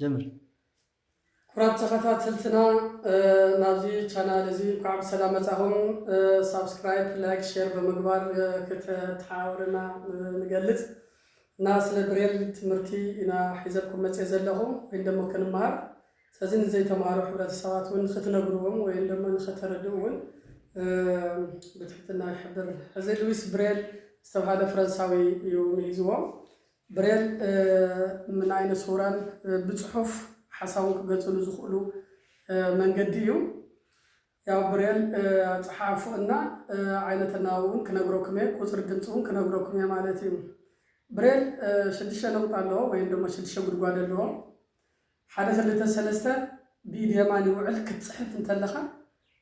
جميل. كرات تخطاتلتنا نازي channel زي كعب سلامتهم سبسكرايب لايك شير بمقبار كتحاورنا نقلت ناس لبريل تمرتي إنا حزبكم متعزل لهم عندما كانوا مهار سازين زي تمارو حبرات السوات ونختنا قروهم وعندما نختر الدول بتحتنا يحضر هزي لويس بريل استوهذا فرنساوي يوم يزوم بريل من عين صوران بصحف حساوك قتلوا زخلوا من قديو يا بريل صحافو إننا عينتنا ون كنقروكم كوتر دمتهم كنقروكم يا مالتيم بريل شديشة نقطة له وين دم شديشة قرقاد له حدث اللي تسلسته بيد يماني وعل كتصحف انتلخا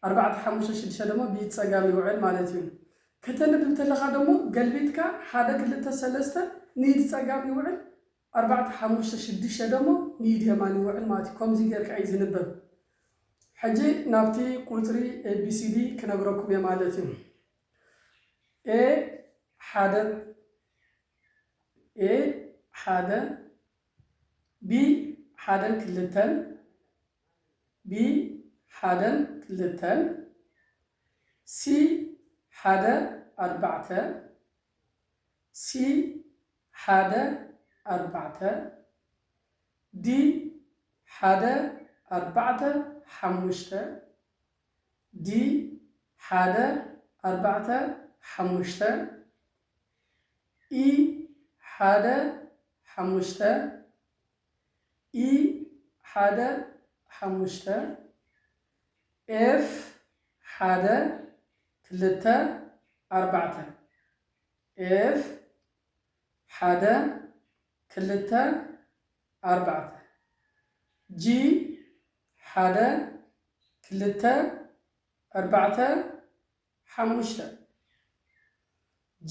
4-5 شديشة دمو بيد سقامي وعل مالتيم كتنب انتلخا دمو قلبيتك حدث اللي تسلسته نيد سقامي وعل 4-5 شديشة دمو نيد يماني وعل مالتي كومزي غيرك عايز نبب حجي نافتي قوتري ABCD كنقروكم يا مالتيم A حدث A حدا B حدا كلتن B حدا كلتن C حدا 4 C حدا 4 D حدا 4-5 D حدا 4-5 E حدا 5 E حدا 5 F حدا 3-4 F حدا 3-4 G حدا 3-4-5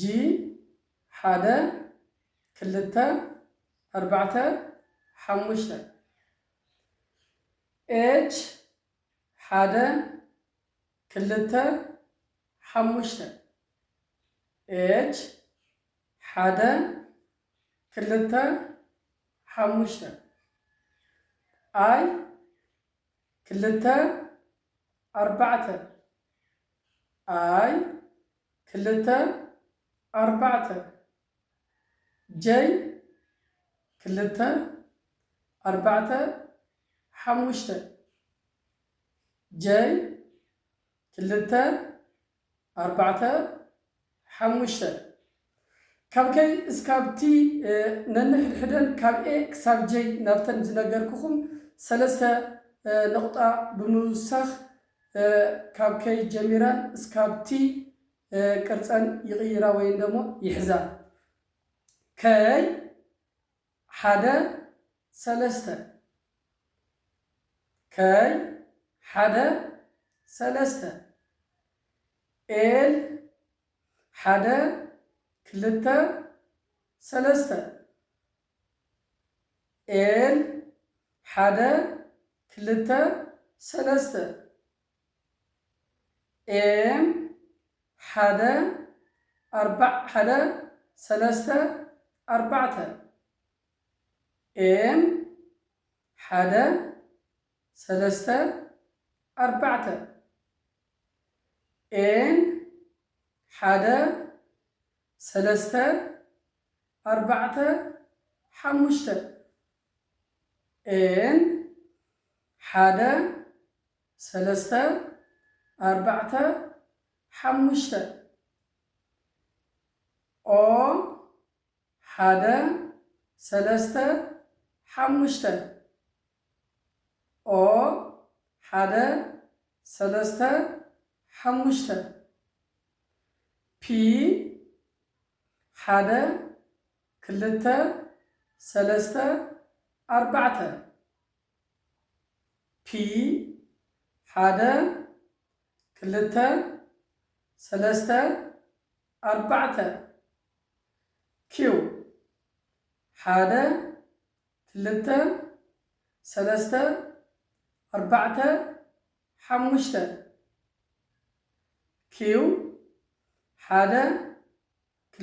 G حدا 3-4-5 H حدا 3-5 H حدا 3-5 I 3-4 I 3-4 J 3-4-5 J 3-4-5 كاب كي اسكابتي ننحل حدن كاب اي كساب جي نفتن زنقركم سلسة نقطة بموسخ كاب كي جميران اسكابتي كرتان يغيرا وين دمو يحزان كي حدا سلسة كي حدا سلسة ال حدا 3-3 ال حدا 3-3 ام حدا 3-4 ام حدا 3-4 ان حدا 3-4-5 ان حدا 3-4-5 او حدا 3-5 او حدا 3-5 P حدا 3-4 P حدا 3-4 Q حدا 3-4-5 Q حدا 3-3-4-5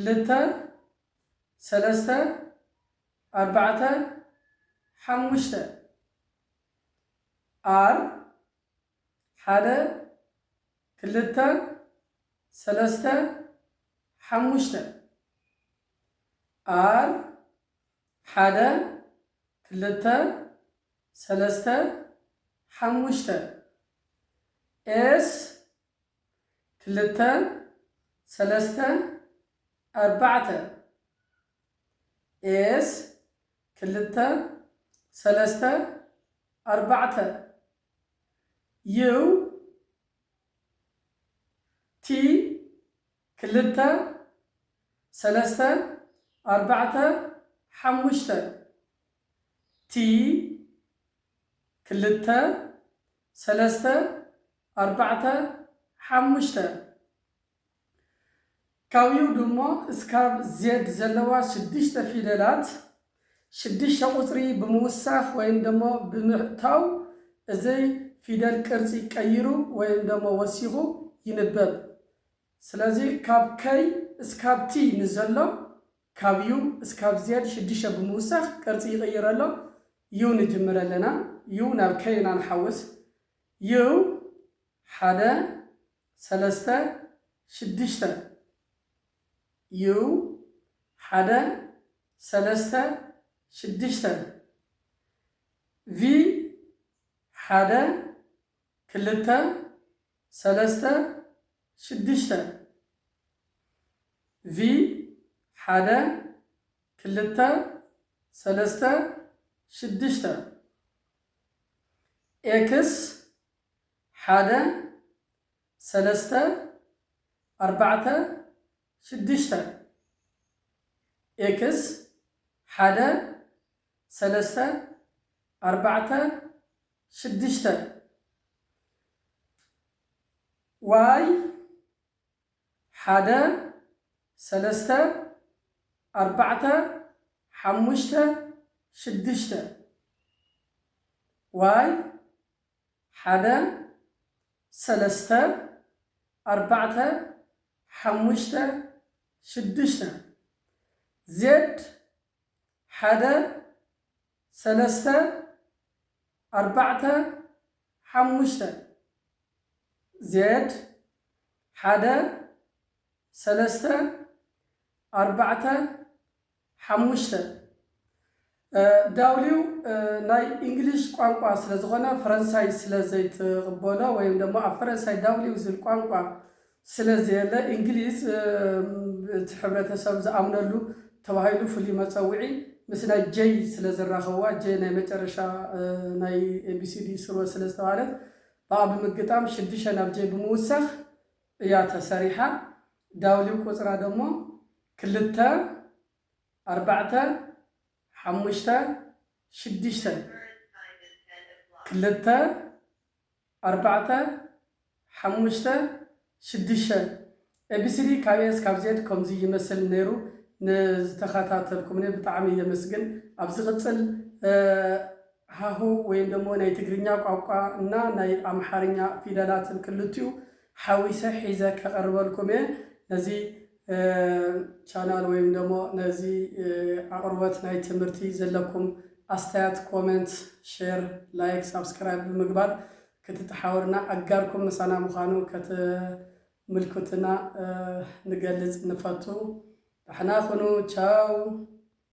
አር ሓደ ክልተ ሰለስተ ሓሙሽተ አር ሓደ ክልተ ሰለስተ ሓሙሽተ ኤስ ክልተ ሰለስተ አርባዕተ ኤስ ክልተ ሰለስተ አርባዕተ ዩ ቲ ክልተ ሰለስተ አርባዕተ ሓሙሽተ ቲ ክልተ ሰለስተ አርባዕተ ሓሙሽተ ካብዩ ድሞ እስካብ ዜድ ዘለዋ ሽድሽተ ፊደላት ሽድሽተ ቁፅሪ ብምውሳኽ ወይም ደሞ ብምእታው እዚ ፊደል ቅርፂ ቀይሩ ወይም ደሞ ወሲኹ ይንበብ። ስለዚ ካብ ከይ እስካብ ቲ ንዘሎ ካብ ዩ እስካብ ዜድ ሽድሽተ ብምውሳኽ ቅርፂ ይቕይረሎ። ዩ ንጅምር ኣለና። ዩ ናብ ከይና ንሓውስ። ዩ ሓደ ሰለስተ ሽድሽተ ዩ ሓደ ሰለስተ ሽድሽተ ቪ ሓደ ክልተ ሰለስተ ሽድሽተ ቪ ሓደ ክልተ ሰለስተ ሽድሽተ ኤክስ ሓደ ሰለስተ አርባዕተ ሽድሽተ ኤክስ ሓደ ሰለስተ አርባዕተ ሽድሽተ ዋይ ሓደ ሰለስተ አርባዕተ ሓሙሽተ ሽድሽተ ዋይ ሓደ ሰለስተ አርባዕተ ሓሙሽተ ሽድሽተ ዜድ ሓደ ሰለስተ አርባዕተ ሓሙሽተ ዜድ ሓደ ሰለስተ አርባዕተ ሓሙሽተ ዳውሊው ናይ እንግሊሽ ቋንቋ ስለ ዝኾነ ፈረንሳይ ስለ ዘይትቕበሎ ወይም ደሞ ኣብ ፈረንሳይ ዳውሊው ዝብል ቋንቋ ስለ ዘየለ እንግሊዝ እቲ ሕብረተሰብ ዝኣምነሉ ተባሂሉ ፍሉይ መፀውዒ ምስ ናይ ጀይ ስለ ዝራኸብዋ ጀይ ናይ መጨረሻ ናይ ኤቢሲዲ ስርወ ስለ ዝተባሃለት ብኣ ብምግጣም ሽድሽተ ናብ ጀይ ብምውሳኽ እያ ተሰሪሓ። ዳውሊው ቁፅራ ደሞ ክልተ አርባዕተ ሓሙሽተ ሽድሽተ ክልተ አርባዕተ ሓሙሽተ ሽድሽተ ኤቢሲዲ ካብ ኤስ ካብ ዜድ ከምዚ ይመስል ነይሩ። ንዝተኸታተልኩምኒ ብጣዕሚ የመስግን። ኣብ ዝቕፅል ሃሁ ወይም ደሞ ናይ ትግርኛ ቋንቋ እና ናይ ኣምሓርኛ ፊደላትን ክልቲኡ ሓዊሰ ሒዘ ከቐርበልኩም እየ። ነዚ ቻናል ወይም ደሞ ነዚ ኣቕርቦት ናይ ትምህርቲ ዘለኩም ኣስተያየት፣ ኮሜንት፣ ሼር፣ ላይክ፣ ሳብስክራይብ ብምግባር ክትተሓወርና ኣጋርኩም ምሳና ምዃኑ ክትምልክቱና ንገልጽ ንፈቱ። ደሕና ሁኑ። ቻው